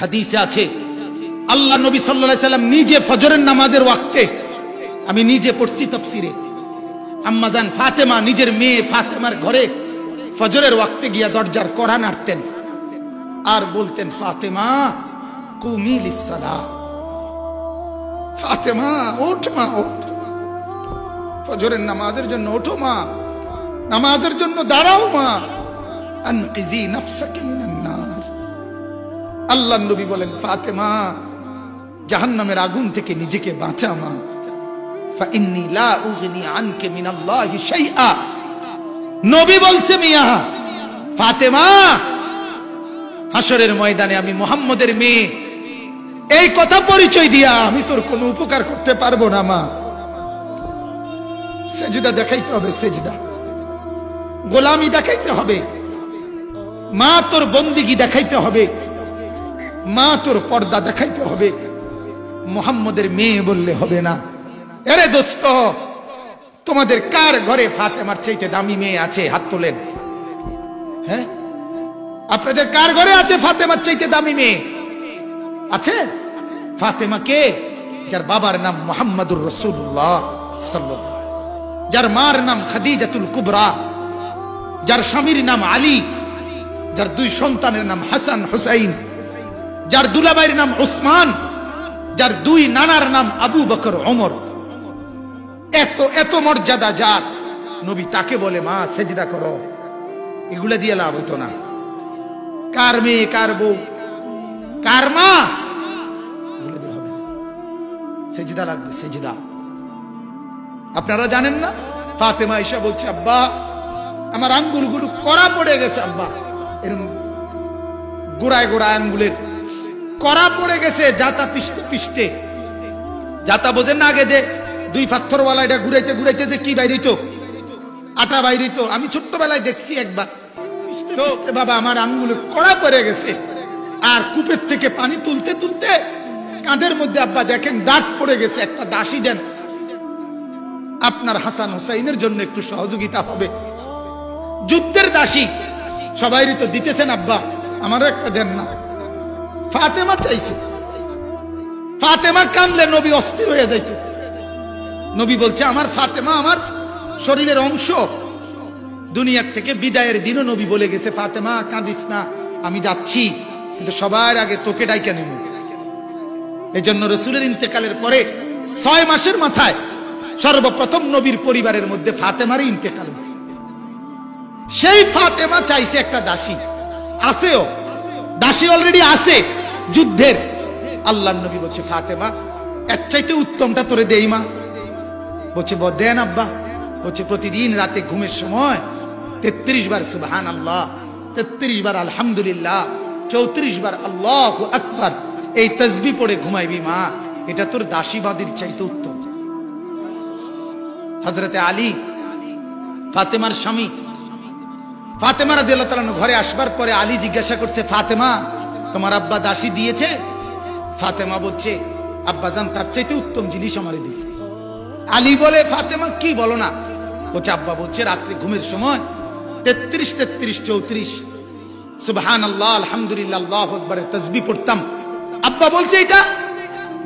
হাদিসে আছে আল্লাহ নবী সাল্লাল্লাহু আলাইহি সাল্লাম নিজে ফজরের নামাজের ওয়াক্তে, আমি নিজে পড়ছি তাফসীরে, আম্মা জান ফাতেমা নিজের মেয়ে ফাতেমার ঘরে ফজরের ওয়াক্তে গিয়া দরজার কড়া নাড়তেন আর বলতেন, ফাতেমা কুমি লিসসালাহ, ফাতেমা ওঠ মা, ওঠ, ফজরের নামাজের জন্য ওঠো মা, নামাজের জন্য দাঁড়াও মা, আনকিজি নাফসাকি মিনান নার। আল্লাহর নবী বলেন, ফাতেমা জাহান্নামের আগুন থেকে নিজেকে বাঁচা মা, ফাইন্নী লা উগনি আনকে মিনাল্লাহি শাইআ। নবী বলছে, মিয়া ফাতেমা, হাসরের ময়দানে আমি মুহাম্মদের মেয়ে, এই কথা পরিচয় দিয়া আমি তোর কোনো উপকার করতে পারবো না মা। সেজদা দেখাইতে হবে, সেজদা গোলামি দেখাইতে হবে মা, তোর বন্দিগি দেখাইতে হবে মা, তোর পর্দা দেখাইতে হবে। মুহাম্মদের মেয়ে বললে হবে না। আরে দোস্ত, তোমাদের কার ঘরে ফাতেমার চাইতে দামি মেয়ে আছে? হাত তোলেন। হ্যাঁ, আপনাদের কার ঘরে আছে ফাতেমার চাইতে দামি মেয়ে আছে? ফাতেমা কে? যার বাবার নাম মুহাম্মাদুর রাসূলুল্লাহ সাল্লাল্লাহু আলাইহি ওয়াসাল্লাম, যার মার নাম খাদিজাতুল কুবরা, যার স্বামীর নাম আলী, যার দুই সন্তানের নাম হাসান হুসাইন, যার দুলাভাইয়ের নাম উসমান, যার দুই নানার নাম আবু বকর ওমর। এত এত মর্যাদা যার, নবী তাকে বলে মা সেজদা করো। এগুলা দিয়ে লাভ হইতো না। কার মেয়ে, কার বউ, কার মা, এগুলো দিয়ে হবে না। সেজদা লাগবে, সেজদা। আপনারা জানেন না, ফাতেমা আয়েশা বলছে, আব্বা আমার আঙ্গুলগুলো কড়া পড়ে গেছে, আব্বা এরকম গোড়ায় গোড়ায় আঙ্গুলের কড়া পড়ে গেছে, জাতা পিষতে পিষতে। জাতা বোঝেন না, আগে যে দুই পাথরওয়ালা এটা ঘুরাইতে ঘুরাইতে যে কি বাইরিত, আটা বাইরিত। আমি ছোট্টবেলায় দেখছি একবার, তো বাবা আমার আঙ্গুলে কড়া পড়ে গেছে, আর কূপের থেকে পানি তুলতে তুলতে কাঁধের মধ্যে আব্বা দেখেন দাগ পড়ে গেছে, একটা দাসী দেন, আপনার হাসান হুসাইনের জন্য একটু সহযোগিতা হবে। যুদ্ধের দাসী সবাইরই তো দিতেছেন, আব্বা আমারও একটা দেন না। ফাতেমা চাইছে, ফাতেমা কাঁদলে নবী অস্থির হয়ে যাইত। নবী বলছে, আমার ফাতেমা আমার শরীরের অংশ। দুনিয়ার থেকে বিদায়ের দিনও নবী বলে গেছে, ফাতেমা কাঁদিস না, আমি যাচ্ছি, কিন্তু সবার আগে তোকে ডাইকা নেব। এই জন্য রসুলের ইন্তেকালের পরে 6 মাসের মাথায় সর্বপ্রথম নবীর পরিবারের মধ্যে ফাতেমারই ইন্তেকাল হয়েছে। সেই ফাতেমা চাইছে একটা দাসী, আছেও, দাসী অলরেডি আছে যুদ্ধের। আল্লাহর নবী বলছে, ফাতেমা এর চাইতে উত্তমটা তোরে দেই মা। বলছে, দেন আব্বা। বলছে, প্রতিদিন রাতে ঘুমের সময় 33 বার সুবহানাল্লাহ, 33 বার আলহামদুলিল্লাহ, 34 বার আল্লাহু আকবার, এই তাসবিহ পড়ে ঘুমাইবি মা, এটা তোর দাসীবাদীর চাইতে উত্তম। হযরতে আলী ফাতেমার স্বামী, ফাতেমা রাদিয়াল্লাহু তাআলা ঘরে আসবার পরে আলী জিজ্ঞাসা করছে, ফাতেমা তোমার আব্বা দাসী দিয়েছে? ফাতেমা বলছে, আব্বা জান তার চাইতে উত্তম জিনিস আমারে দিয়েছে। আলী বলে, ফাতেমা কি বলো না? বলছে, আব্বা বলছে রাত্রে ঘুমের সময় 33 33 34 সুবহানাল্লাহ আলহামদুলিল্লাহ আল্লাহু আকবার তাসবিহ পড়তাম। আব্বা বলছে এটা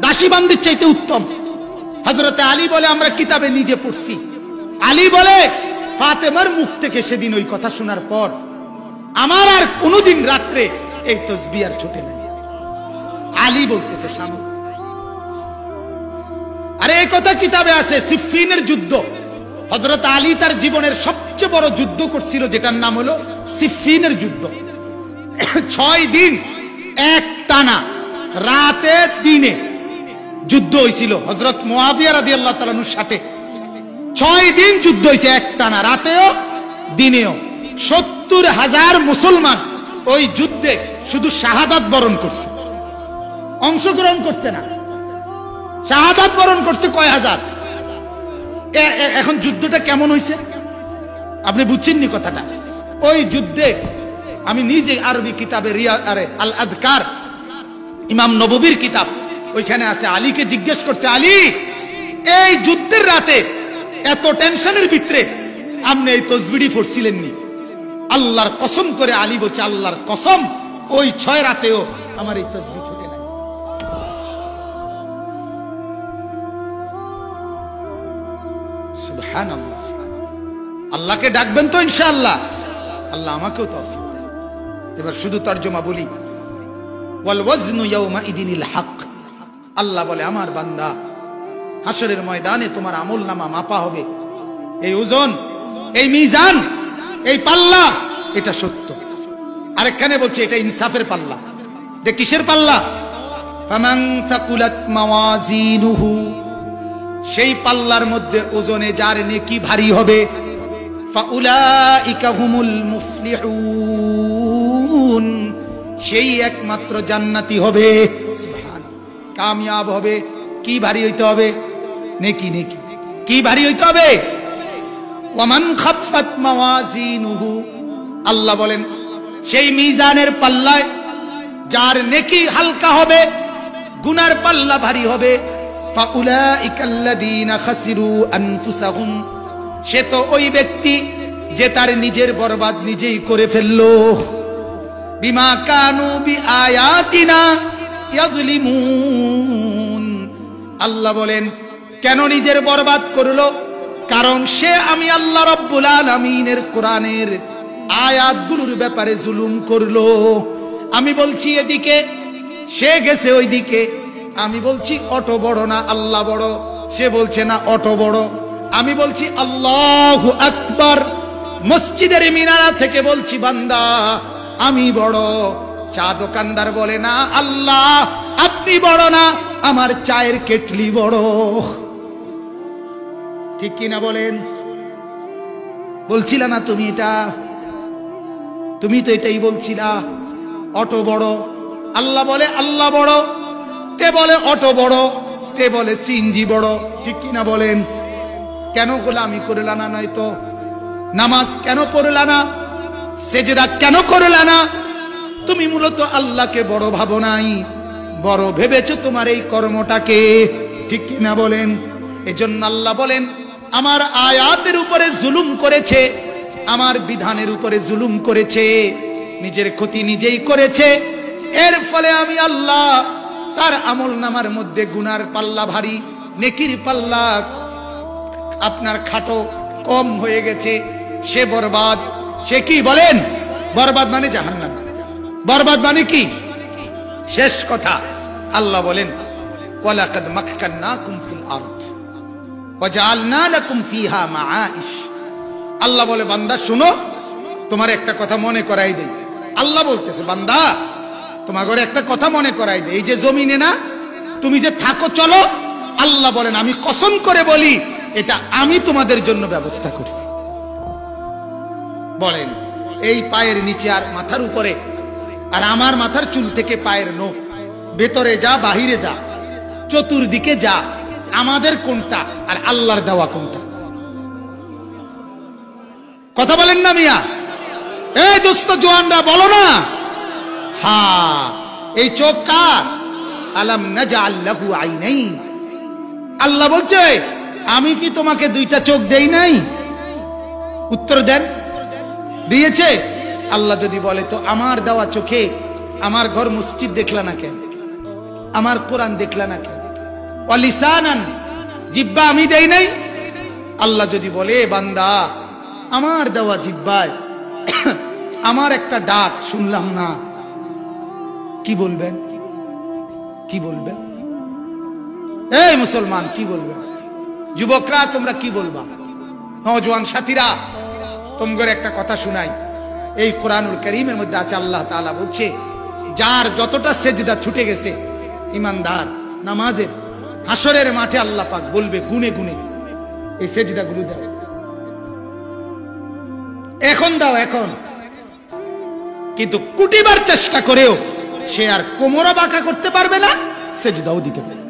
দাসী বান্দির চাইতে উত্তম। হযরতে আলী বলে, আমরা কিতাবে নিজে পড়ছি। আলী বলে, ফাতেমার মুখ থেকে সেদিন ওই কথা শোনার পর আমার আর কোনোদিন রাত্রে এই তাসবিহ আর ছোটে নাই। আলী বলতেছে সামনে। আরে এই কথা কিতাবে আছে, সিফফিনের যুদ্ধ। হযরত আলী তার জীবনের সবচেয়ে বড় যুদ্ধ করছিল, যেটার নাম হলো সিফফিনের যুদ্ধ। 6 দিন এক টানা রাতে দিনে যুদ্ধ হয়েছিল হযরত মুআবিয়া রাদিয়াল্লাহু তাআলার সাথে। 6 দিন যুদ্ধ হয়েছে এক টানা, রাতেও দিনেও। 70,000 মুসলমান ওই যুদ্ধে শুধু শাহাদাত বরণ করছে, অংশগ্রহণ করছে না। শাহাদাত বরণ করছে কয় হাজার। এখন যুদ্ধটা কেমন হয়েছে আপনি বুঝছেননি কথাটা? ওই যুদ্ধে আমি নিজে আরবি কিতাবে আল আযকার, ইমাম নববীর কিতাব, ওইখানে আছে, আলীকে জিজ্ঞেস করছে, আলী এই যুদ্ধের রাতে এত টেনশনের ভিতরে আপনি এই তাসবিহ পড়ছিলেন নি? আল্লাহর কসম করে আলী বলছে, আল্লাহর কসম ওই 6 রাতেও আমার এই তসবিহ ছুটে নাই। সুবহানাল্লাহ। আল্লাহকে ডাকবেন তো ইনশাআল্লাহ, আল্লাহ আমাকেও তৌফিক দেন। এবার শুধু তরজমা বলি, ওয়াল ওয়াজনু ইয়াউমাইদিনিল হক। আল্লাহ বলে আমার বান্দা, হাসরের ময়দানে তোমার আমলনামা মাপা হবে। এই ওজন, এই মিজান, এই পাল্লা, এটা সত্য। আরেকখানে বলছে এটা ইনসাফের পাল্লা। এটা কিসের পাল্লা? ফামান তাকুলাত মাওয়াজিনুহু, সেই পাল্লার মধ্যে ওজনে যার নেকি ভারী হবে, ফাউলাইকা হুমুল মুফলিহুন, সেই একমাত্র জান্নাতি হবে। সুবহানাল্লাহ। কামিয়াব হবে। কি ভারী হইতে হবে? নেকি। নেকি কি ভারী হইতে হবে? ওয়ামান খাফফাত মাওয়াজিনুহু, আল্লাহ বলেন সেই মিজানের পাল্লায় যার নেকি হালকা হবে, গুনার পাল্লা ভারী হবে, ফাউলাইকাল্লাযীনা খাসিরু আনফুসাহুম, সে তো ওই ব্যক্তি যে তার নিজের বরবাদ নিজেই করে ফেললো। বিমা কানু বিআয়াতিনা ইয়াজলিমুন, আল্লাহ বলেন কেন নিজের বরবাদ করলো? কারণ সে আমি আল্লাহ রাব্বুল আলামিনের কোরআনের আয়াতগুলোর ব্যাপারে জুলুম করলো। আমি বলছি এদিকে, সে গেছে ওইদিকে। আমি বলছি অটো বড় না আল্লাহ বড়, সে বলছে না অটো বড়। আমি বলছি আল্লাহু আকবার, মসজিদের মিনারা থেকে বলছি বান্দা আমি বড়। চা দোকানদার বলে না আল্লাহ আপনি বড় না, আমার চায়ের কেটলি বড়। ঠিক কিনা বলেন? বলছিলা না তুমি এটা? তুমি তো এটাই বলছিলা, অটো বড়। আল্লাহ বলে আল্লাহ বড়, তে বলে অটো বড়, তে বলে সিনজি বড়। ঠিক কিনা বলেন? কেন গোলামি করলা না? নয়তো নামাজ কেন পড়লা না? সেজদা কেন করলা না? তুমি মূলত আল্লাহকে বড় ভাবো নাই, বড় ভেবেছো তোমার এই কর্মটাকে। ঠিক কিনা বলেন? এজন্য আল্লাহ বলেন আমার আয়াতের উপরে জুলুম করেছে, আমার বিধানের উপরে জুলুম করেছে, নিজের ক্ষতি নিজেই করেছে। এর ফলে আমি আল্লাহ তার আমলনামার মধ্যে গুনার পাল্লা ভারী, নেকির পাল্লা আপনার খাটো কম হয়ে গেছে। সে বরবাদ। সে কি বলেন? বরবাদ মানে জাহান্নাম। বরবাদ মানে কি? শেষ কথা আল্লাহ বলেন ওয়ালাকাদ মাক্কান্নাকুম ফিল আরদ ওয়াজআলনা লাকুম ফিহা মাআইশ। আল্লাহ বলে বান্দা শুনো, তোমার একটা কথা মনে করাই দেই। আল্লাহ বলতেছে বান্দা তোমার ঘরে একটা কথা মনে করাই দেই, এই যে জমিনে না তুমি যে থাকো চলো, আল্লাহ বলেন আমি কসম করে বলি এটা আমি তোমাদের জন্য ব্যবস্থা করছি। বলেন এই পায়ের নিচে আর মাথার উপরে, আর আমার মাথার চুল থেকে পায়ের নখ, ভেতরে যা বাহিরে যা, চতুর্দিকে যা, আমাদের কোনটা আর আল্লাহর দেওয়া কোনটা? কথা বলেন না মিয়া? এই দোস্ত জওয়ানরা বলো না। হ্যাঁ, এই চোখ কার? আলাম নাজআল লাহু আইনাইন। আল্লাহ বলছে আমি কি তোমাকে দুইটা চোখ দেই নাই? উত্তর দেন, দিয়েছে? আল্লাহ যদি বলে তো আমার দেওয়া চোখে আমার ঘর মসজিদ দেখলা না কেন? আমার কোরআন দেখলা না কেন? ওয়া লিসানান, জিহ্বা আমি দেই নাই? আল্লাহ যদি বলে বান্দা আমার দেওয়া জিহ্বায় আমার একটা ডাক শুনলাম না, কি বলবেন? কি বলবেন? এই মুসলমান কি বলবেন? যুবকরা তোমরা কি বলবা? নওজোয়ান সাথীরা তোমাদের একটা কথা শুনাই। এই কোরআনুল কারীমের মধ্যে আছে আল্লাহ তাআলা বলছে যার যতটা সেজদা ছুটে গেছে ইমানদার নামাজের, হাসরের মাঠে আল্লাহ পাক বলবে গুনে গুনে এই সেজদাগুলো দাও, এখন দাও এখন। কিন্তু কুটিবার চেষ্টা করেও সে আর কোমরা বাঁকা করতে পারবে না, সেজদাও দিতে পারবে।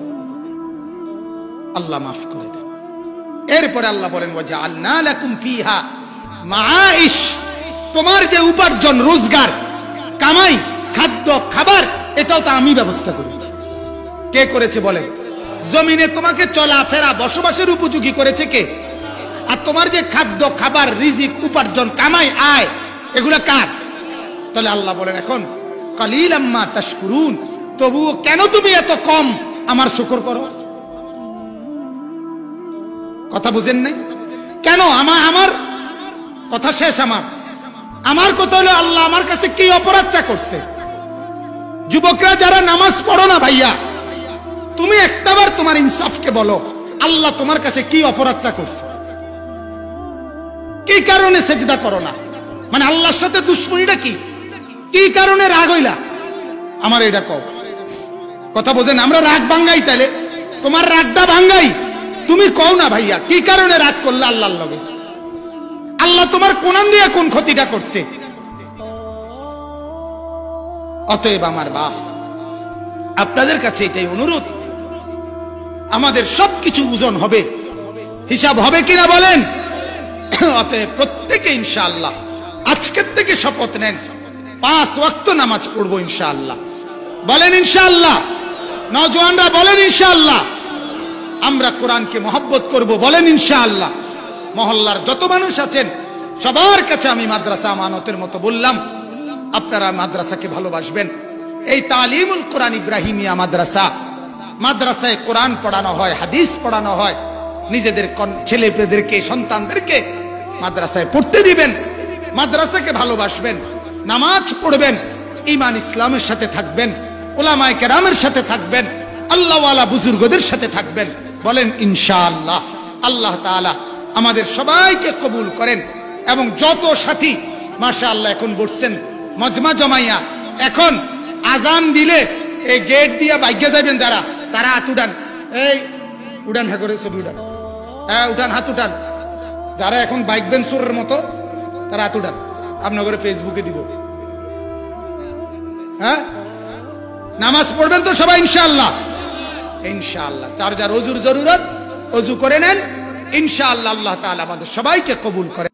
আল্লাহ মাফ করে দেন। এরপরে আল্লাহ বলেন ওয়াজআলনা লাকুম ফিহা মাআইশ, তোমার যে উপার্জন রোজগার কামাই খাদ্য খাবার এটাও তো আমি ব্যবস্থা করেছি। কে করেছে বলেন? জমিনে তোমাকে চলাফেরা বসবাসের উপযোগী করেছে কে? আর তোমার যে খাদ্য খাবার রিজিক উপার্জন কামাই আয় এগুলা কার? তাহলে আল্লাহ বলেন এখন কালিলাম মা তাশকুরুন, তবুও কেন তুমি এত কম আমার শুকর করো? কথা বুঝেন নাই? কেন? আমার কথা শেষ। আমার কথা হলো, আল্লাহ আমার কাছে কি অপরাধটা করছে? যুবকরা যারা নামাজ পড়ো না ভাইয়া, তুমি একটাবার তোমার ইনসাফকে বলো, আল্লাহ তোমার কাছে কি অপরাধটা করছে? কি কারণে সেজদা করো না? মানে আল্লাহর সাথে দুশ্মনীটা কি? কি কারণে রাগ হইলা? আমার এটা কও। কথা বোঝেন? আমরা রাগ ভাঙ্গাই, তাইলে তোমার রাগটা ভাঙ্গাই। তুমি কও না ভাইয়া, কি কারণে রাগ করলে আল্লাহর লগে? আল্লাহ তোমার কোনান দিয়ে কোন ক্ষতিটা করছে? অতএব আমার বাপ, আপনাদের কাছে এটাই অনুরোধ, আমাদের সবকিছু ওজন হবে, হিসাব হবে কিনা বলেন? অতএব প্রত্যেকে ইনশাআল্লাহ আজকের থেকে শপথ নেন, 5 ওয়াক্ত নামাজ পড়বো ইনশাআল্লাহ। বলেন ইনশাআল্লাহ। নওজওয়ানরা বলেন ইনশাআল্লাহ। আমরা কোরআনকে মহব্বত করব, বলেন ইনশাআল্লাহ। মহল্লার যত মানুষ আছেন সবার কাছে আমি মাদ্রাসা আমানতের মতো বললাম, আপনারা মাদ্রাসাকে ভালোবাসবেন। এই তালিমুল কোরআন ইব্রাহিমিয়া মাদ্রাসায় কোরআন পড়ানো হয়, হাদিস পড়ানো হয়। নিজেদের ছেলেপেদেরকে, সন্তানদেরকে মাদ্রাসায় পড়তে দিবেন, মাদ্রাসাকে ভালোবাসবেন, নামাজ পড়বেন, ঈমান ইসলামের সাথে থাকবেন, উলামায়ে কেরামের সাথে থাকবেন, আল্লাহওয়ালা বুজুর্গদের সাথে থাকবেন। বলেন ইনশাআল্লাহ। আল্লাহ তাআলা আমাদের সবাইকে কবুল করেন। এবং যত সাথী মাশাআল্লাহ এখন বসছেন মজমা জমাইয়া, এখন আজান দিলে এই গেট দিয়ে বাইকে যাবেন যারা, তারা হাত উঠান। এই উঠান, হ্যাঁ করে ছবি উঠান, হ্যাঁ উঠান, হাত উঠান। যারা এখন বাইক বেঞ্চুরের মতো তারা হাত উঠান, আপনার ফেসবুকে দিব। হ্যাঁ, নামাজ পড়বেন তো সবাই ইনশাআল্লাহ? ইনশাআল্লাহ। যার যার ওযুর জরুরত ওযু করে নেন ইনশাআল্লাহ। আল্লাহ তাআলা আমাদের সবাইকে কবুল করেন।